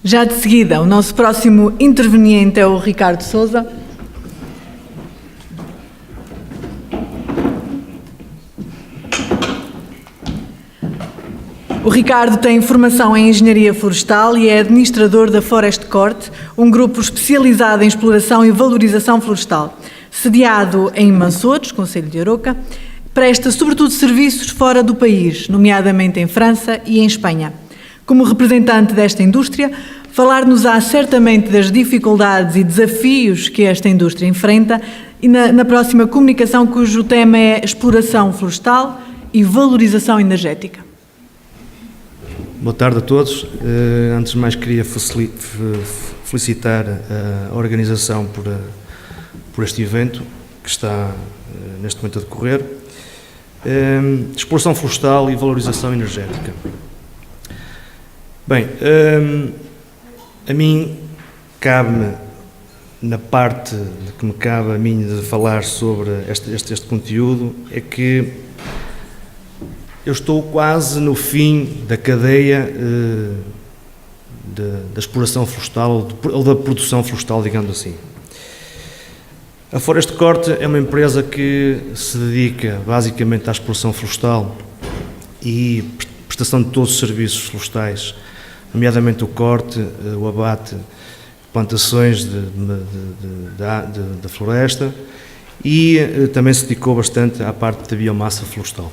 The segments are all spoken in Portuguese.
Já de seguida, o nosso próximo interveniente é o Ricardo Sousa. O Ricardo tem formação em Engenharia Florestal e é administrador da Forest Corte, um grupo especializado em exploração e valorização florestal. Sediado em Mansouros, Concelho de Aroca, presta sobretudo serviços fora do país, nomeadamente em França e em Espanha. Como representante desta indústria, falar-nos-á certamente das dificuldades e desafios que esta indústria enfrenta e na próxima comunicação, cujo tema é exploração florestal e valorização energética. Boa tarde a todos. Antes de mais, queria felicitar a organização por este evento que está neste momento a decorrer. Exploração florestal e valorização energética. Bem, a mim cabe-me, na parte que me cabe a mim de falar sobre este conteúdo, é que eu estou quase no fim da cadeia da exploração florestal ou da produção florestal, digamos assim. A Forest Corte é uma empresa que se dedica basicamente à exploração florestal e prestação de todos os serviços florestais, nomeadamente o corte, o abate, plantações da floresta, e também se dedicou bastante à parte da biomassa florestal.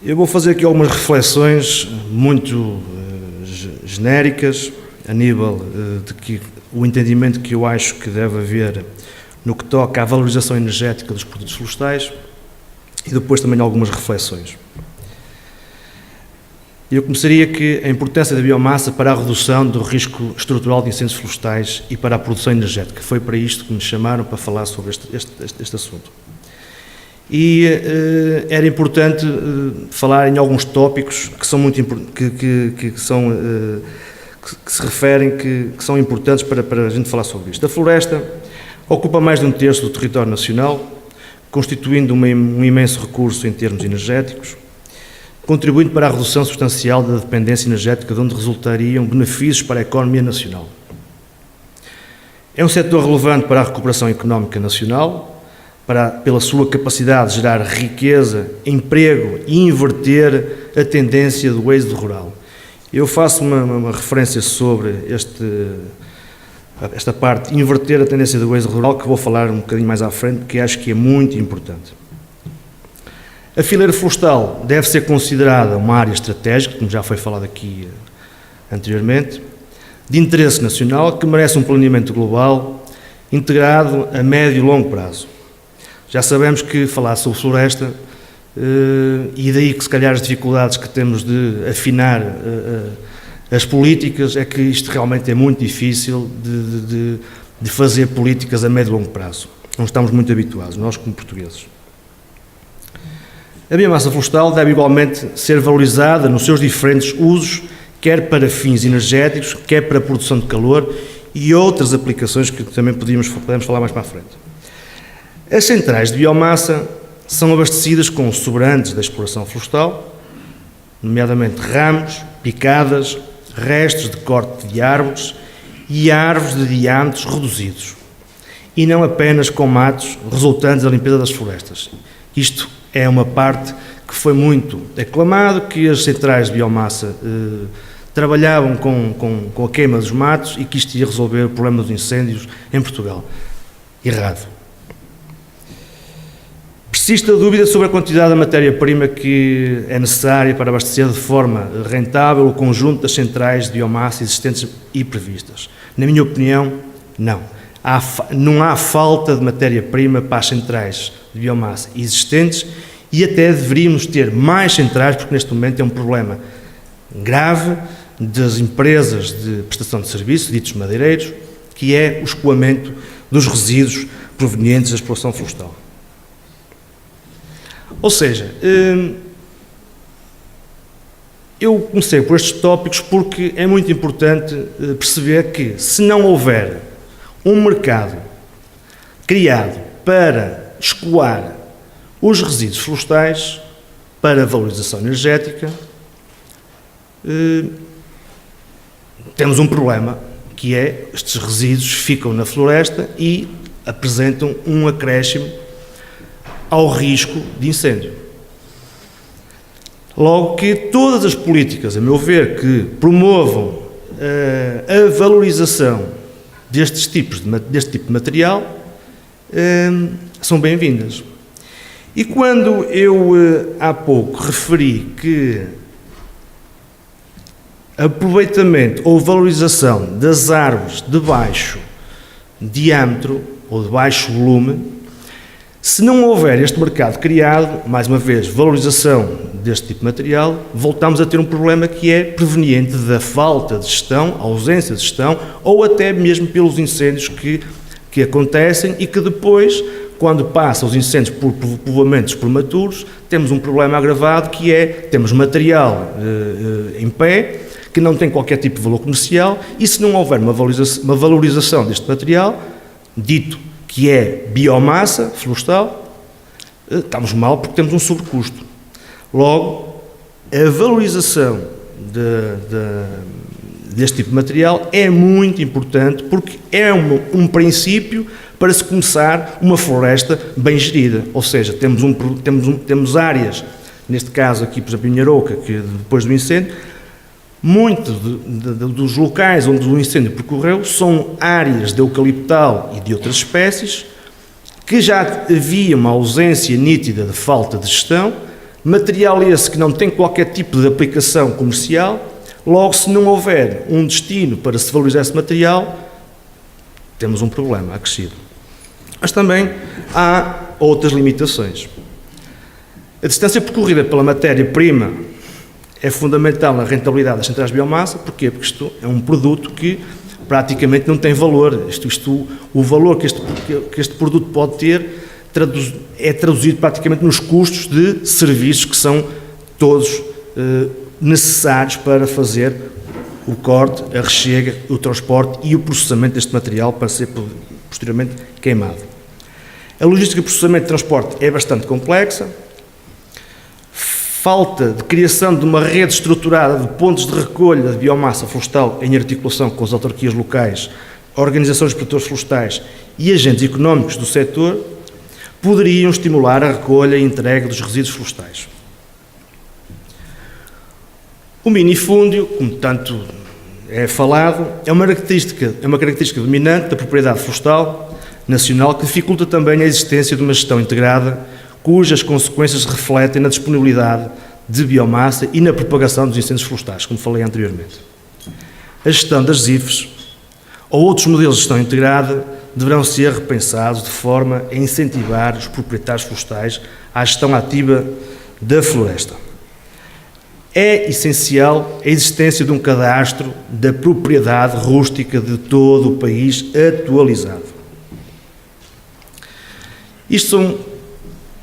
Eu vou fazer aqui algumas reflexões muito genéricas, a nível de que o entendimento que eu acho que deve haver no que toca à valorização energética dos produtos florestais, e depois também algumas reflexões. Eu começaria que a importância da biomassa para a redução do risco estrutural de incêndios florestais e para a produção energética. Foi para isto que me chamaram para falar sobre este assunto. E era importante falar em alguns tópicos que são muito que se referem, que são importantes para a gente falar sobre isto. A floresta ocupa mais de um terço do território nacional, constituindo um imenso recurso em termos energéticos, contribuindo para a redução substancial da dependência energética, de onde resultariam benefícios para a economia nacional. É um setor relevante para a recuperação económica nacional, pela sua capacidade de gerar riqueza, emprego e inverter a tendência do êxodo rural. Eu faço uma referência sobre esta parte, inverter a tendência do êxodo rural, que vou falar um bocadinho mais à frente, porque acho que é muito importante. A fileira florestal deve ser considerada uma área estratégica, como já foi falado aqui anteriormente, de interesse nacional, que merece um planeamento global, integrado a médio e longo prazo. Já sabemos que falar sobre floresta, e daí que se calhar as dificuldades que temos de afinar as políticas, é que isto realmente é muito difícil de fazer políticas a médio e longo prazo. Não estamos muito habituados, nós como portugueses. A biomassa florestal deve igualmente ser valorizada nos seus diferentes usos, quer para fins energéticos, quer para a produção de calor e outras aplicações que também podemos falar mais para a frente. As centrais de biomassa são abastecidas com sobrantes da exploração florestal, nomeadamente ramos, picadas, restos de corte de árvores e árvores de diâmetros reduzidos, e não apenas com matos resultantes da limpeza das florestas. Isto é uma parte que foi muito aclamado, que as centrais de biomassa trabalhavam com a queima dos matos e que isto ia resolver o problema dos incêndios em Portugal. Errado. Persiste a dúvida sobre a quantidade de matéria-prima que é necessária para abastecer de forma rentável o conjunto das centrais de biomassa existentes e previstas. Na minha opinião, não. Não há falta de matéria-prima para as centrais de biomassa existentes e até deveríamos ter mais centrais, porque neste momento é um problema grave das empresas de prestação de serviços, ditos madeireiros, que é o escoamento dos resíduos provenientes da exploração florestal. Ou seja, eu comecei por estes tópicos porque é muito importante perceber que, se não houver um mercado criado para escoar os resíduos florestais para valorização energética, temos um problema, que é estes resíduos ficam na floresta e apresentam um acréscimo ao risco de incêndio. Logo que todas as políticas, a meu ver, que promovam a valorização deste tipo de material são bem-vindas. E quando eu há pouco referi que aproveitamento ou valorização das árvores de baixo diâmetro ou de baixo volume, se não houver este mercado criado, mais uma vez, valorização deste tipo de material, voltamos a ter um problema que é proveniente da falta de gestão, ausência de gestão, ou até mesmo pelos incêndios que acontecem e que depois, quando passam os incêndios por povoamentos prematuros, temos um problema agravado que é, temos material em pé, que não tem qualquer tipo de valor comercial, e se não houver uma valorização deste material, dito que é biomassa florestal, estamos mal porque temos um sobrecusto. Logo, a valorização deste tipo de material é muito importante porque é um princípio para se começar uma floresta bem gerida. Ou seja, temos áreas, neste caso aqui, por exemplo, em Arouca, que depois do incêndio, muito dos locais onde o incêndio percorreu são áreas de eucaliptal e de outras espécies que já havia uma ausência nítida de falta de gestão, material esse que não tem qualquer tipo de aplicação comercial. Logo, se não houver um destino para se valorizar esse material, temos um problema acrescido. Mas também há outras limitações. A distância percorrida pela matéria-prima é fundamental na rentabilidade das centrais de biomassa. Porquê? Porque isto é um produto que praticamente não tem valor. O valor que este produto pode ter é traduzido praticamente nos custos de serviços que são todos necessários para fazer o corte, a rechega, o transporte e o processamento deste material para ser posteriormente queimado. A logística de processamento e transporte é bastante complexa. Falta de criação de uma rede estruturada de pontos de recolha de biomassa florestal em articulação com as autarquias locais, organizações de produtores florestais e agentes económicos do setor poderiam estimular a recolha e entrega dos resíduos florestais. O minifúndio, como tanto é falado, é uma característica dominante da propriedade florestal nacional que dificulta também a existência de uma gestão integrada cujas consequências se refletem na disponibilidade de biomassa e na propagação dos incêndios florestais, como falei anteriormente. A gestão das IFES ou outros modelos de gestão integrada deverão ser repensados de forma a incentivar os proprietários florestais à gestão ativa da floresta. É essencial a existência de um cadastro da propriedade rústica de todo o país atualizado. Isto são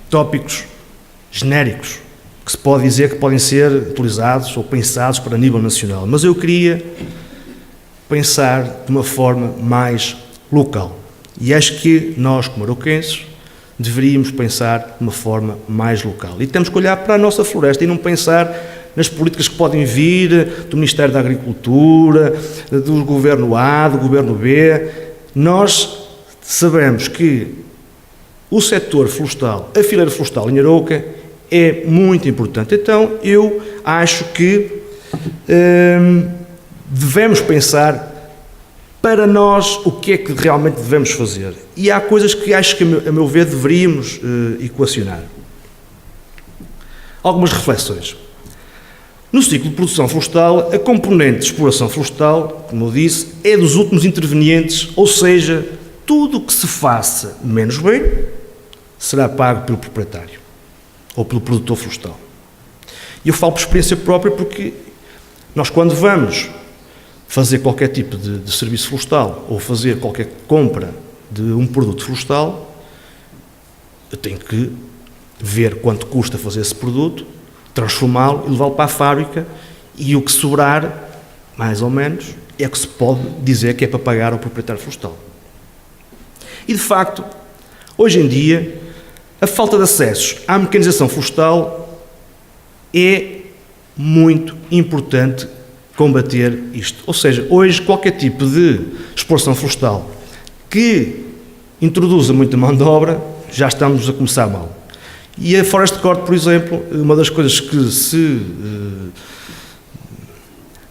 tópicos genéricos que se pode dizer que podem ser utilizados ou pensados para nível nacional, mas eu queria pensar de uma forma mais local. E acho que nós, como arauquenses, deveríamos pensar de uma forma mais local. E temos que olhar para a nossa floresta e não pensar nas políticas que podem vir do Ministério da Agricultura, do Governo A, do Governo B. Nós sabemos que o setor florestal, a fileira florestal em Arouca, é muito importante. Então, eu acho que devemos pensar para nós o que é que realmente devemos fazer. E há coisas que acho que, a meu ver, deveríamos equacionar. Algumas reflexões. No ciclo de produção florestal, a componente de exploração florestal, como eu disse, é dos últimos intervenientes, ou seja, tudo o que se faça menos bem será pago pelo proprietário ou pelo produtor florestal. E eu falo por experiência própria porque nós, quando vamos fazer qualquer tipo de serviço florestal ou fazer qualquer compra de um produto florestal, eu tenho que ver quanto custa fazer esse produto, transformá-lo e levá-lo para a fábrica, e o que sobrar, mais ou menos, é que se pode dizer que é para pagar ao proprietário florestal. E, de facto, hoje em dia, a falta de acessos à mecanização florestal é muito importante combater isto. Ou seja, hoje qualquer tipo de exploração florestal que introduza muita mão de obra, já estamos a começar mal. E a Forest Corp, por exemplo, uma das coisas que se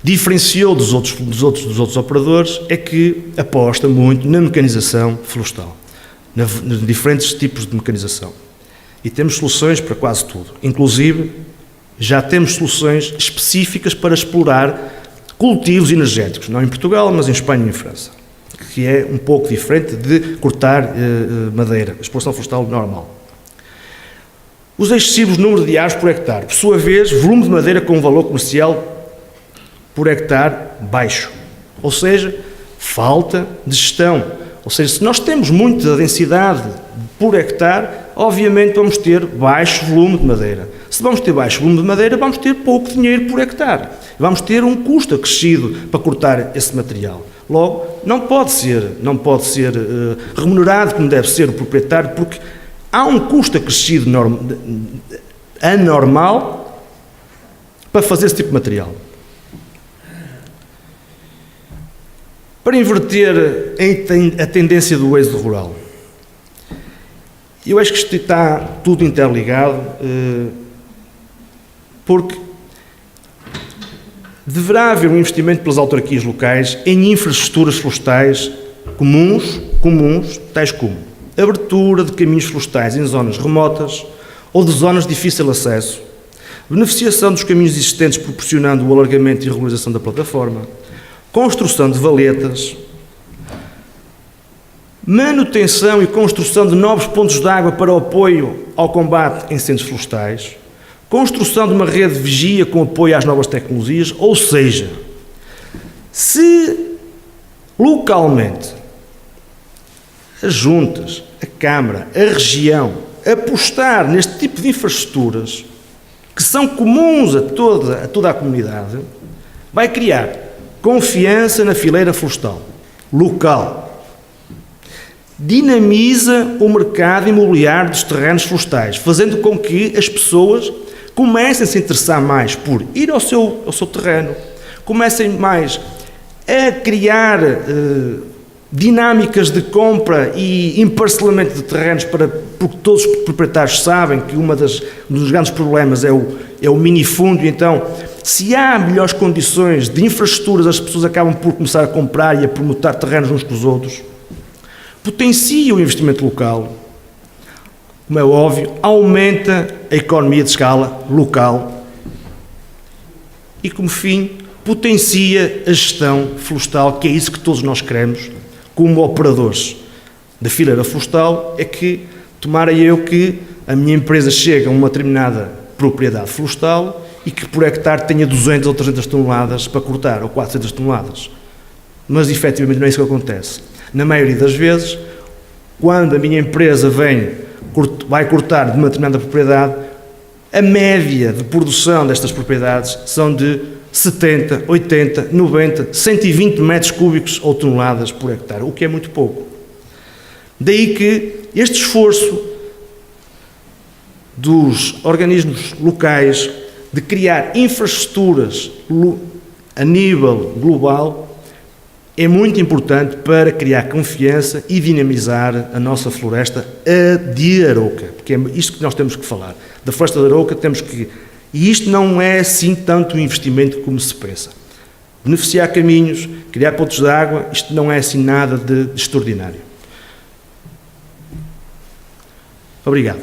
diferenciou dos outros operadores é que aposta muito na mecanização florestal, nos diferentes tipos de mecanização. E temos soluções para quase tudo. Inclusive, já temos soluções específicas para explorar cultivos energéticos, não em Portugal, mas em Espanha e em França, que é um pouco diferente de cortar madeira, exploração florestal normal. Os excessivos números de árvores por hectare, por sua vez, volume de madeira com valor comercial por hectare baixo, ou seja, falta de gestão. Ou seja, se nós temos muita densidade por hectare, obviamente vamos ter baixo volume de madeira. Se vamos ter baixo volume de madeira, vamos ter pouco dinheiro por hectare. Vamos ter um custo acrescido para cortar esse material. Logo, não pode ser remunerado como deve ser o proprietário, porque há um custo acrescido anormal para fazer esse tipo de material. Para inverter a tendência do êxodo rural, eu acho que isto está tudo interligado, porque deverá haver um investimento pelas autarquias locais em infraestruturas florestais comuns, tais como abertura de caminhos florestais em zonas remotas ou de zonas de difícil acesso, beneficiação dos caminhos existentes proporcionando o alargamento e regularização da plataforma, construção de valetas, manutenção e construção de novos pontos de água para o apoio ao combate a incêndios florestais, construção de uma rede de vigia com apoio às novas tecnologias, ou seja, se localmente as juntas, a Câmara, a região, apostar neste tipo de infraestruturas que são comuns a toda a comunidade, vai criar confiança na fileira florestal local, dinamiza o mercado imobiliário dos terrenos florestais, fazendo com que as pessoas comecem a se interessar mais por ir ao seu terreno, comecem mais a criar dinâmicas de compra e emparcelamento de terrenos, porque todos os proprietários sabem que um dos grandes problemas é o minifúndio. Então, se há melhores condições de infraestruturas, as pessoas acabam por começar a comprar e a permutar terrenos uns com os outros, potencia o investimento local, como é óbvio, aumenta a economia de escala local e, como fim, potencia a gestão florestal, que é isso que todos nós queremos como operadores da fileira florestal, é que tomara eu que a minha empresa chegue a uma determinada propriedade florestal e que por hectare tenha 200 ou 300 toneladas para cortar, ou 400 toneladas. Mas, efetivamente, não é isso que acontece. Na maioria das vezes, quando a minha empresa vai cortar de uma determinada propriedade, a média de produção destas propriedades são de 70, 80, 90, 120 metros cúbicos ou toneladas por hectare, o que é muito pouco. Daí que este esforço dos organismos locais de criar infraestruturas a nível global é muito importante para criar confiança e dinamizar a nossa floresta de Arouca, porque é isto que nós temos que falar. Da floresta de Arouca e isto não é assim tanto um investimento como se pensa. Beneficiar caminhos, criar pontos de água, isto não é assim nada de extraordinário. Obrigado.